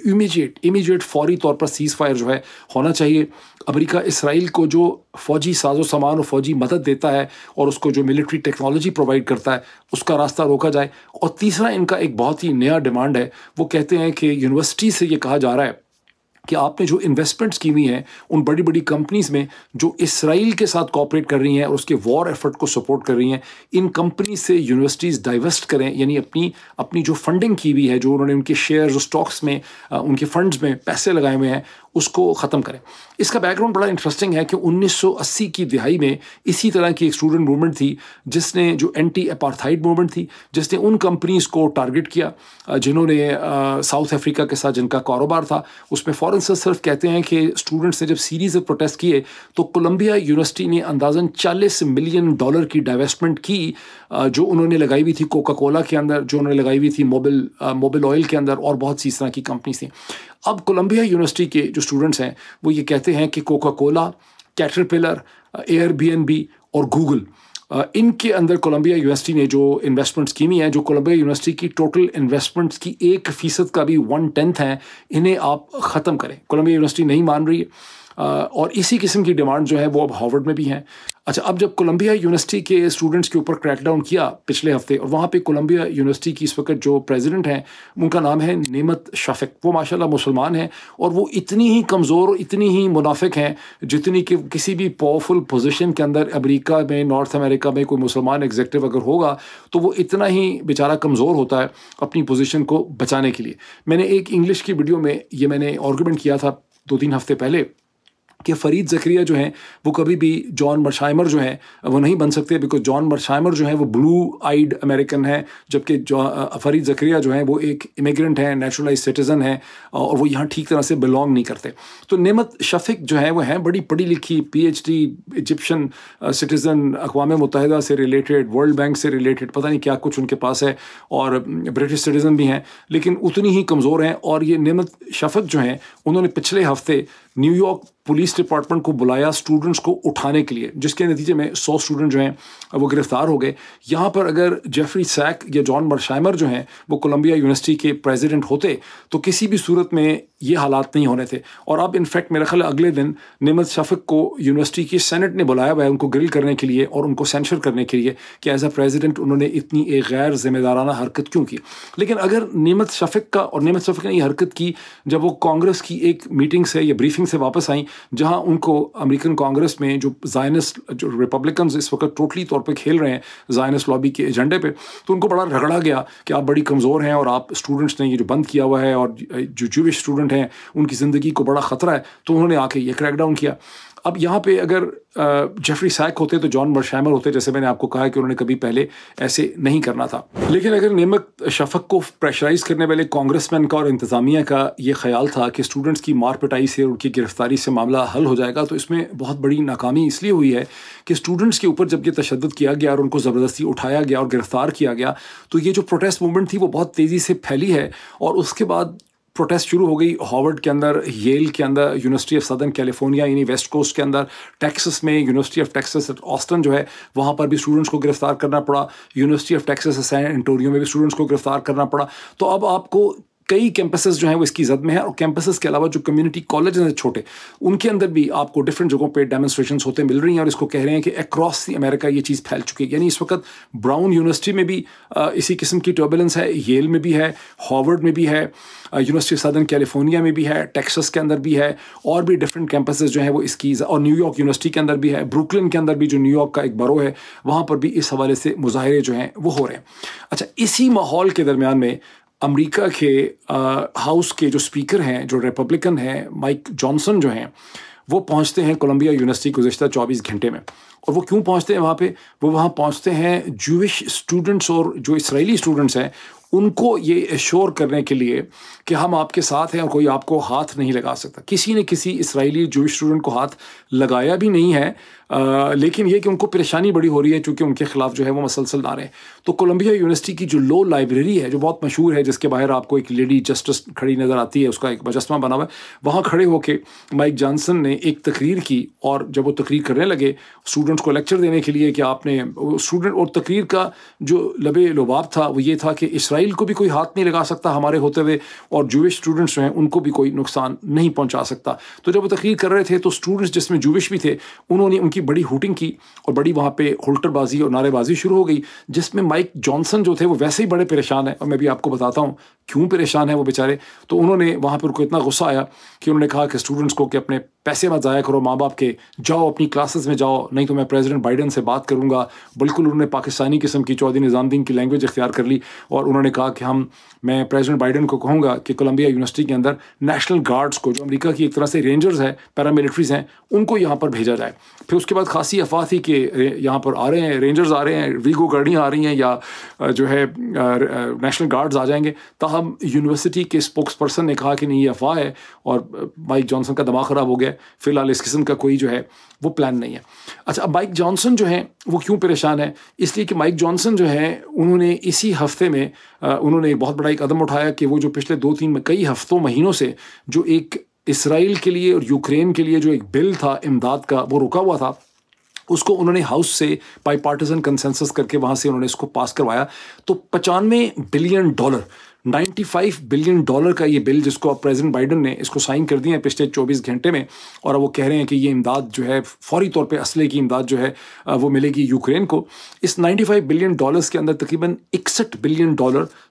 इमीडिएट फौरी तौर पर सीज़ फायर जो है होना चाहिए। अमेरिका इसराइल को जो फ़ौजी साजो सामान और फ़ौजी मदद देता है और उसको जो मिलिट्री टेक्नोलॉजी प्रोवाइड करता है उसका रास्ता रोका जाए। और तीसरा इनका एक बहुत ही नया डिमांड है, वो कहते हैं कि यूनिवर्सिटी से ये कहा जा रहा है कि आपने जो इन्वेस्टमेंट्स की हुई हैं उन बड़ी बड़ी कंपनीज़ में जो इसराइल के साथ कोऑपरेट कर रही हैं और उसके वॉर एफर्ट को सपोर्ट कर रही हैं, इन कंपनी से यूनिवर्सिटीज़ डाइवर्स्ट करें, यानी अपनी जो फंडिंग की हुई है, जो उन्होंने उनके शेयर जो स्टॉक्स में उनके फंड्स में पैसे लगाए हुए हैं, उसको ख़त्म करें। इसका बैकग्राउंड बड़ा इंटरेस्टिंग है कि 1980 की दिहाई में इसी तरह की एक स्टूडेंट मूवमेंट थी जिसने जो एंटी अपार्थाइड मूवमेंट थी, जिसने उन कंपनीज़ को टारगेट किया जिन्होंने साउथ अफ्रीका के साथ जिनका कारोबार था। उसमें फ़ॉरेन सिर्फ कहते हैं कि स्टूडेंट्स ने जब सीरीज़ ऑफ प्रोटेस्ट किए तो कोलंबिया यूनिवर्सिटी ने अंदाज़न $40 मिलियन की डाइवेस्टमेंट की जो उन्होंने लगाई हुई थी कोका कोला के अंदर, जो उन्होंने लगाई हुई थी मोबिल ऑयल के अंदर और बहुत सी इस तरह की कंपनी थी। अब कोलंबिया यूनिवर्सिटी के जो स्टूडेंट्स हैं वो ये कहते हैं कि कोका कोला, कैटरपिलर, Airbnb और गूगल, इनके अंदर कोलंबिया यूनिवर्सिटी ने जो इन्वेस्टमेंट्स की हुई हैं, जो कोलंबिया यूनिवर्सिटी की टोटल इन्वेस्टमेंट्स की 1% का भी 1/10 है, इन्हें आप ख़त्म करें। कोलंबिया यूनिवर्सिटी नहीं मान रही है और इसी किस्म की डिमांड जो है वो अब हार्वर्ड में भी हैं। अच्छा, अब जब कोलंबिया यूनिवर्सिटी के स्टूडेंट्स के ऊपर क्रैकडाउन किया पिछले हफ्ते, और वहाँ पे कोलंबिया यूनिवर्सिटी की इस वक्त जो प्रेसिडेंट हैं उनका नाम है नेमत शफीक, वो माशाल्लाह मुसलमान हैं और वो इतनी ही कमज़ोर और इतनी ही मुनाफिक हैं जितनी कि किसी भी पावरफुल पोजीशन के अंदर अमेरिका में, नॉर्थ अमेरिका में कोई मुसलमान एग्जेक्टिव अगर होगा तो वो इतना ही बेचारा कमज़ोर होता है अपनी पोजीशन को बचाने के लिए। मैंने एक इंग्लिश की वीडियो में ये मैंने आर्गूमेंट किया था 2-3 हफ्ते पहले कि फ़रीद ज़करिया जो हैं वो कभी भी जॉन मर्शाइमर जो हैं वो नहीं बन सकते, बिकॉज जॉन मर्शाइमर जो हैं वो ब्लू आइड अमेरिकन है, जबकि फ़रीद ज़करिया जो हैं वो एक इमिग्रेंट हैं, नेचुरलाइज सिटीज़न हैं और वो यहाँ ठीक तरह से बिलोंग नहीं करते। तो नेमत शफीक जो है वो हैं बड़ी पढ़ी लिखी PhD इजिप्शियन सिटीज़न, अक़वाम मुत्तहिदा से रिलेटेड, वर्ल्ड बैंक से रिलेटेड, पता नहीं क्या कुछ उनके पास है, और ब्रिटिश सिटीज़न भी हैं, लेकिन उतनी ही कमज़ोर हैं। और ये नेमत शफीक जो हैं उन्होंने पिछले हफ्ते न्यूयॉर्क पुलिस डिपार्टमेंट को बुलाया स्टूडेंट्स को उठाने के लिए, जिसके नतीजे में 100 स्टूडेंट जो हैं वो गिरफ्तार हो गए। यहाँ पर अगर जेफरी सैक या जॉन मर्शाइमर जो हैं वो कोलंबिया यूनिवर्सिटी के प्रेसिडेंट होते तो किसी भी सूरत में ये हालात नहीं होने थे। और अब इनफैक्ट मेरा ख्याल अगले दिन नेमत शफीक को यूनिवर्सिटी की सेनेट ने बुलाया हुआ है उनको ग्रिल करने के लिए और उनको सेंशर करने के लिए कि एज अ प्रेसिडेंट उन्होंने इतनी एक गैर जिम्मेदाराना हरकत क्यों की। लेकिन अगर नेमत शफीक ने ये हरकत की जब वो कांग्रेस की एक मीटिंग से या ब्रीफिंग से वापस आई, जहां उनको अमेरिकन कांग्रेस में जो जायनिस्ट जो रिपब्लिकन्स इस वक्त टोटली तौर पे खेल रहे हैं जायनिस्ट लॉबी के एजेंडे पे, तो उनको बड़ा रगड़ा गया कि आप बड़ी कमज़ोर हैं और आप स्टूडेंट्स ने ये जो बंद किया हुआ है और जो जूविश स्टूडेंट हैं उनकी ज़िंदगी को बड़ा ख़तरा है, तो उन्होंने आके ये क्रैकडाउन किया। अब यहाँ पे अगर जेफरी सैक होते तो जॉन मर्शाइमर होते, जैसे मैंने आपको कहा कि उन्होंने कभी पहले ऐसे नहीं करना था। लेकिन अगर नेमत शफीक को प्रेशराइज करने वाले कांग्रेसमैन का और इंतज़ामिया का ये ख्याल था कि स्टूडेंट्स की मार पिटाई से उनकी गिरफ्तारी से मामला हल हो जाएगा, तो इसमें बहुत बड़ी नाकामी इसलिए हुई है कि स्टूडेंट्स के ऊपर जब ये तशद्दुद किया गया और उनको ज़बरदस्ती उठाया गया और गिरफ्तार किया गया, तो ये जो प्रोटेस्ट मूवमेंट थी वो बहुत तेज़ी से फैली है। और उसके बाद प्रोटेस्ट शुरू हो गई हार्वर्ड के अंदर, येल के अंदर, यूनिवर्सिटी ऑफ सदर्न कैलिफोर्निया यानी वेस्ट कोस्ट के अंदर, टेक्सास में University of Texas at Austin जो है वहाँ पर भी स्टूडेंट्स को गिरफ्तार करना पड़ा, University of Texas San Antonio में भी स्टूडेंट्स को गिरफ्तार करना पड़ा। तो अब आपको कई कैंपसेस जो हैं वो इसकी जद में है, और कैंपसेस के अलावा जो कम्युनिटी कॉलेज हैं छोटे, उनके अंदर भी आपको डिफरेंट जगहों पे डेमोन्स्ट्रेशंस होते मिल रही हैं और इसको कह रहे हैं कि अक्रॉस दी अमेरिका ये चीज़ फैल चुकी है। यानी इस वक्त ब्राउन यूनिवर्सिटी में भी इसी किस्म की टर्बुलेंस है, येल में भी है, हार्वर्ड में भी है, यूनिवर्सिटी ऑफ सदर्न कैलिफोर्निया में भी है, टेक्सास के अंदर भी है, और भी डिफरेंट कैंपसेस जो हैं वो इसकी, और न्यूयॉर्क यूनिवर्सिटी के अंदर भी है, ब्रुकलिन के अंदर भी जो न्यूयॉर्क का एक बरो है वहाँ पर भी इस हवाले से मुजाहरे जो हैं वो हो रहे हैं। अच्छा, इसी माहौल के दरमियान में अमेरिका के हाउस के जो स्पीकर हैं जो रिपब्लिकन हैं माइक जॉनसन जो हैं वो पहुंचते हैं कोलंबिया यूनिवर्सिटी गुज़िश्ता 24 घंटे में। और वो क्यों पहुंचते हैं वहाँ पे? वो वहाँ पहुंचते हैं जूविश स्टूडेंट्स और जो इसराइली स्टूडेंट्स हैं उनको ये एश्योर करने के लिए कि हम आपके साथ हैं और कोई आपको हाथ नहीं लगा सकता। किसी ने किसी इसराइली जूविश स्टूडेंट को हाथ लगाया भी नहीं है, लेकिन ये कि उनको परेशानी बड़ी हो रही है क्योंकि उनके खिलाफ जो है वो मसलसल नारे हैं। तो कोलंबिया यूनिवर्सिटी की जो लो लाइब्रेरी है जो बहुत मशहूर है, जिसके बाहर आपको एक लेडी जस्टिस खड़ी नज़र आती है, उसका एक मुजस्समा बना हुआ है, वहाँ खड़े होकर माइक जॉनसन ने एक तकरीर की। और जब वो तकरीर करने लगे स्टूडेंट्स को लेक्चर देने के लिए कि आपने स्टूडेंट, और तकरीर का जो लबे लुबाब था वो ये था कि इसराइल को भी कोई हाथ नहीं लगा सकता हमारे होते हुए, और जूविश स्टूडेंट्स जो हैं उनको भी कोई नुकसान नहीं पहुंचा सकता। तो जब वो तकरीर कर रहे थे तो स्टूडेंट्स जिसमें जूविश भी थे उन्होंने उनकी बड़ी हूटिंग की और बड़ी वहाँ पे हुल्टरबाजी और नारेबाजी शुरू हो गई, जिसमें माइक जॉनसन जो थे वो वैसे ही बड़े परेशान हैं। और मैं भी आपको बताता हूँ क्यों परेशान है वो बेचारे। तो उन्होंने वहाँ पर उनको इतना गुस्सा आया कि उन्होंने कहा कि स्टूडेंट्स को कि अपने पैसे मत ज़ाया करो माँ बाप के, जाओ अपनी क्लासेस में जाओ, नहीं तो मैं प्रेसिडेंट बाइडन से बात करूँगा। बिल्कुल उन्होंने पाकिस्तानी किस्म की चौधरी निज़ामुद्दीन की लैंग्वेज इख्तियार कर ली और उन्होंने कहा कि मैं प्रेसिडेंट बाइडन को कहूँगा कि कोलंबिया यूनिवर्सिटी के अंदर नेशनल गार्ड्स को, जो अमेरिका की एक तरह से रेंजर्स हैं, पैरामिलिट्रीज़ हैं, उनको यहाँ पर भेजा जाए। फिर उसके बाद खासी अफवाह थी कि यहाँ पर आ रहे हैं रेंजर्स, आ रहे हैं, वीगो गाड़ियाँ आ रही हैं या जो है नेशनल गार्ड्स आ जाएंगे। ताहम यूनिवर्सिटी के स्पोक्स पर्सन ने कहा कि नहीं ये अफवाह है, और माइक जॉनसन का दिमाग ख़राब हो गया। फिलहाल इस किस्म का कोई जो है वो प्लान नहीं है। अच्छा, अब माइक जॉनसन जो है वो क्यों परेशान है? इसलिए कि माइक जॉनसन जो है उन्होंने इसी हफ्ते में उन्होंने एक बहुत बड़ा एक कदम उठाया कि वो जो पिछले 2-3 कई हफ्तों महीनों से जो एक इसराइल के लिए और यूक्रेन के लिए जो एक बिल था इमदाद का वो रुका हुआ था, उसको उन्होंने हाउस से बाईपार्टिसन कंसेंसस करके वहाँ से उन्होंने इसको पास करवाया। तो $95 बिलियन, $95 बिलियन का ये बिल जिसको अब प्रेसिडेंट बाइडन ने इसको साइन कर दिए हैं पिछले 24 घंटे में, और वो कह रहे हैं कि ये इमदाद जो है फौरी तौर पे असले की इमदाद जो है वो मिलेगी यूक्रेन को। इस $95 बिलियन के अंदर तकरीबन $61 बिलियन,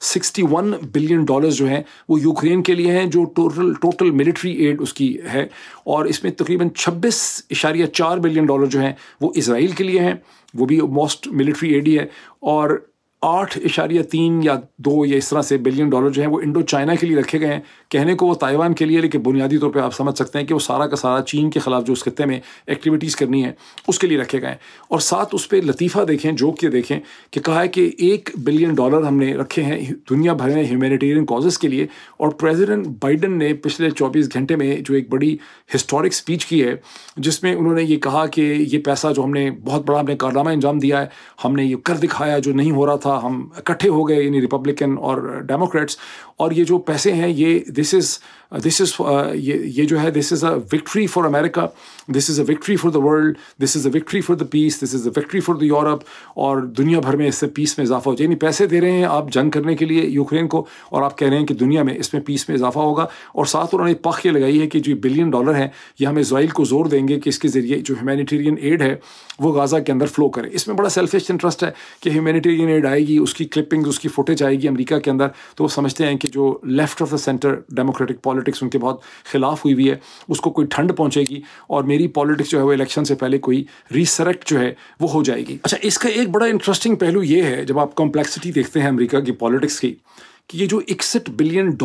$61 बिलियन जो हैं वो यूक्रेन के लिए हैं, जो टोटल मिलिट्री एड उसकी है, और इसमें तकरीबन $26.4 बिलियन जो हैं वो इसराइल के लिए हैं, वो भी मोस्ट मिलिट्री एड ही है, और 8.3 या 2 या इस तरह से बिलियन डॉलर जो है वो इंडो चाइना के लिए रखे गए हैं। कहने को वो ताइवान के लिए, लेकिन बुनियादी तौर पे आप समझ सकते हैं कि वो सारा का सारा चीन के ख़िलाफ़ जो उस खत्ते में एक्टिविटीज़ करनी है उसके लिए रखे गए हैं। और साथ उस पर लतीफ़ा देखें, जोक ये देखें कि कहा है कि $1 बिलियन हमने रखे हैं दुनिया भर में ह्यूमैनिटेरियन कॉजेज़ के लिए। और प्रेसिडेंट बाइडन ने पिछले 24 घंटे में जो एक बड़ी हिस्टोरिक स्पीच की है जिसमें उन्होंने ये कहा कि ये पैसा जो हमने बहुत बड़ा हमने कारनामा अंजाम दिया है, हमने ये कर दिखाया जो नहीं हो रहा था, हम इकट्ठे हो गए यानी रिपब्लिकन और डेमोक्रेट्स, और ये जो पैसे हैं ये दिस इज़ ये जो है this is a victory for America, this is a victory for the world, this is a victory for the peace, this is a victory for the Europe, और दुनिया भर में इससे पीस में इजाफा हो जाए। यानी पैसे दे रहे हैं आप जंग करने के लिए यूक्रेन को, और आप कह रहे हैं कि दुनिया में इसमें पीस में इजाफा होगा, और साथ उन्होंने पख ये लगाई है कि जो $1 बिलियन है ये हम इजराइल को जोर देंगे कि इसके ज़रिए जो ह्यूमैनिटेरियन एड है वो गाज़ा के अंदर फ्लो करे। इसमें बड़ा सेल्फिश इंटरेस्ट है कि ह्यूमैनिटेरियन एड आएगी, उसकी क्लिपिंग्स, उसकी फुटेज आएगी अमेरिका के अंदर, तो वो समझते हैं कि जो left of the centre democratic politics उनके बहुत खिलाफ हुई हुई है उसको कोई ठंड पहुंचेगी, और मेरी पॉलिटिक्स जो है वो इलेक्शन से पहले कोई रीसरेक्ट जो है वो हो जाएगी। अच्छा, इसका एक बड़ा इंटरेस्टिंग पहलू ये है जब आप कॉम्प्लेक्सिटी देखते हैं अमेरिका की पॉलिटिक्स की, कि ये जो $61 बिलियन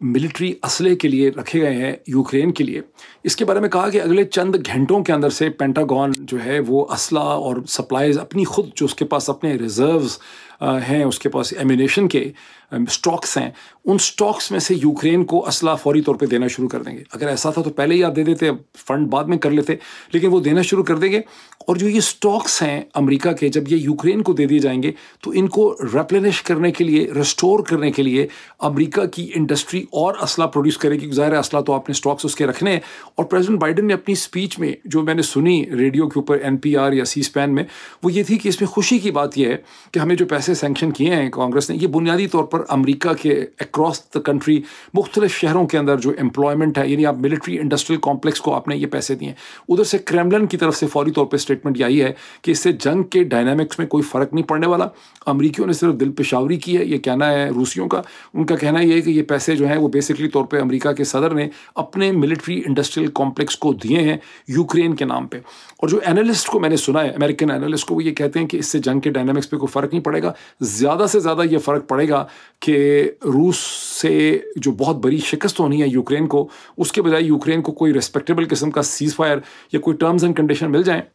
मिलिट्री असले के लिए रखे गए हैं यूक्रेन के लिए, इसके बारे में कहा कि अगले चंद घंटों के अंदर से पेंटागन जो है वो असला और सप्लाईज अपनी खुद जो उसके पास अपने रिजर्व्स हैं, उसके पास एम्यूनेशन के स्टॉक्स हैं, उन स्टॉक्स में से यूक्रेन को असला फौरी तौर पे देना शुरू कर देंगे। अगर ऐसा था तो पहले ही आप दे देते, फंड बाद में कर लेते, लेकिन वो देना शुरू कर देंगे। और जो ये स्टॉक्स हैं अमेरिका के, जब ये यूक्रेन को दे दिए जाएंगे तो इनको रेप्लेनिश करने के लिए, रिस्टोर करने के लिए अमेरिका की इंडस्ट्री और असला प्रोड्यूस करेगी। ज़ाहिर है असला तो आपने स्टॉक्स उसके रखने हैं। और प्रेसिडेंट बाइडन ने अपनी स्पीच में जो मैंने सुनी रेडियो के ऊपर NPR या सी स्पैन में, वो ये थी कि इसमें खुशी की बात यह है कि हमें जो पैसे सैंक्शन किए हैं कांग्रेस ने, ये बुनियादी तौर पर अमेरिका के अक्रॉस द कंट्री मुख्तलिफ शहरों के अंदर जो एम्प्लॉयमेंट है, यानी आप मिलिट्री इंडस्ट्रियल कॉम्प्लेक्स को आपने ये पैसे दिए। उधर से क्रेमलिन की तरफ से फौरी तौर पर स्टेटमेंट आई है कि इससे जंग के डायनामिक्स में कोई फ़र्क नहीं पड़ने वाला। अमरीकियों ने सिर्फ दिल पेशावरी की है, ये कहना है रूसियों का। उनका कहना यह है कि ये पैसे जो हैं वो बेसिकली तौर पे अमेरिका के सदर ने अपने मिलिट्री इंडस्ट्रियल कॉम्प्लेक्स को दिए हैं यूक्रेन के नाम पे। और जो एनालिस्ट को मैंने सुना है, अमेरिकन एनालिस्ट को, वो ये कहते हैं कि इससे जंग के डायनामिक्स पे कोई फ़र्क नहीं पड़ेगा। ज़्यादा से ज़्यादा ये फ़र्क पड़ेगा कि रूस से जो बहुत बड़ी शिकस्त होनी है यूक्रेन को, उसके बजाय यूक्रेन को कोई रिस्पेक्टेबल किस्म का सीज़ फायर या कोई टर्म्स एंड कंडीशन मिल जाए,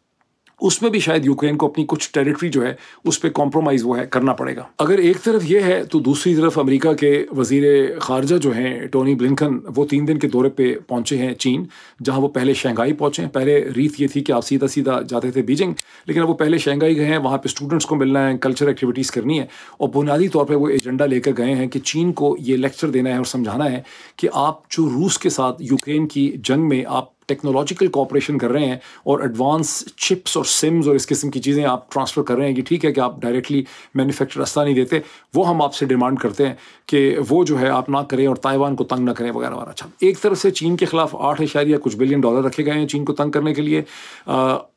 उसमें भी शायद यूक्रेन को अपनी कुछ टेरिटरी जो है उस पर कॉम्प्रोमाइज़ वो है करना पड़ेगा। अगर एक तरफ ये है तो दूसरी तरफ अमेरिका के वज़ीर ख़ारजा जो हैं टोनी ब्लिंकन, वो 3 दिन के दौरे पे पहुंचे हैं चीन, जहां वो पहले शंघाई पहुंचे हैं। पहले रीत ये थी कि आप सीधा सीधा जाते थे बीजिंग, लेकिन अब वो पहले शंघाई गए हैं, वहाँ पे स्टूडेंट्स को मिलना है, कल्चर एक्टिविटीज़ करनी है, और बुनियादी तौर पर वो एजेंडा लेकर गए हैं कि चीन को ये लेक्चर देना है और समझाना है कि आप जो रूस के साथ यूक्रेन की जंग में आप टेक्नोलॉजिकल कोऑपरेशन कर रहे हैं और एडवांस चिप्स और सिम्स और इस किस्म की चीज़ें आप ट्रांसफ़र कर रहे हैं, कि ठीक है कि आप डायरेक्टली मैन्युफैक्चर रास्ता नहीं देते, वो हम आपसे डिमांड करते हैं कि वो जो है आप ना करें और ताइवान को तंग ना करें वगैरह वगैरह। अच्छा, एक तरफ से चीन के खिलाफ 8 कुछ बिलियन डॉलर रखे गए हैं चीन को तंग करने के लिए।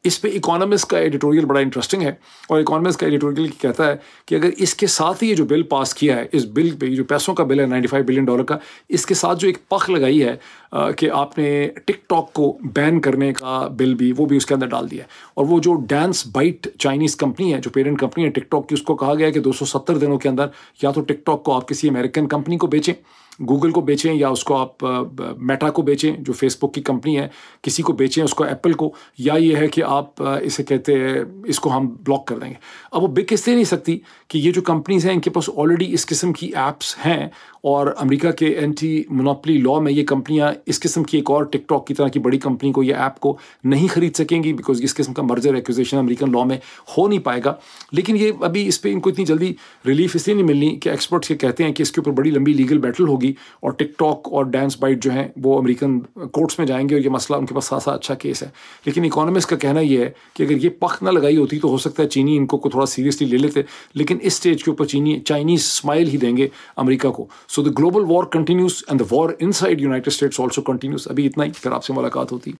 इस पे इकोनॉमिस्ट का एडिटोरियल बड़ा इंटरेस्टिंग है, और इकोनॉमिस्ट का एडिटोरियल कहता है कि अगर इसके साथ ही ये जो बिल पास किया है, इस बिल पे जो पैसों का बिल है $95 बिलियन का, इसके साथ जो एक पख लगाई है कि आपने टिकटॉक को बैन करने का बिल भी, वो भी उसके अंदर डाल दिया है। और वो जो डांस बाइट चाइनीज़ कंपनी है, जो पेरेंट कंपनी है टिकटॉक की, उसको कहा गया है कि 270 दिनों के अंदर या तो टिकटॉक को आप किसी अमेरिकन कंपनी को बेचें, गूगल को बेचें, या उसको आप मेटा को बेचें जो फेसबुक की कंपनी है, किसी को बेचें, उसको एप्पल को, या ये है कि आप इसे कहते हैं इसको हम ब्लॉक कर देंगे। अब वो बिक इसलिए नहीं सकती कि ये जो कंपनीज़ हैं इनके पास ऑलरेडी इस किस्म की ऐप्स हैं, और अमेरिका के एंटी मोनोपोली लॉ में ये कंपनियां इस किस्म की एक और टिकटॉक की तरह की बड़ी कंपनी को, ये ऐप को नहीं खरीद सकेंगी, बिकॉज इस किस्म का मर्जर एक्विजिशन अमेरिकन लॉ में हो नहीं पाएगा। लेकिन ये अभी इस पर इनको इतनी जल्दी रिलीफ इसलिए नहीं मिलनी कि एक्सपर्ट्स ये कहते हैं कि इसके ऊपर बड़ी लंबी लीगल बैटल होगी, और टिकटॉक और डांस बाइट जो हैं वो अमेरिकन कोर्ट्स में जाएंगे, और ये मसला उनके पास खासा अच्छा केस है। लेकिन इकोनॉमिस्ट का कहना ये है कि अगर ये पख ना लगाई होती तो हो सकता है चीनी इनको को थोड़ा सीरियसली ले लेते, लेकिन इस स्टेज के ऊपर चाइनीज स्माइल ही देंगे अमेरिका को। So the global war continues and the war inside United States also continues। अभी इतना ही, फिर आपसे मुलाकात होती।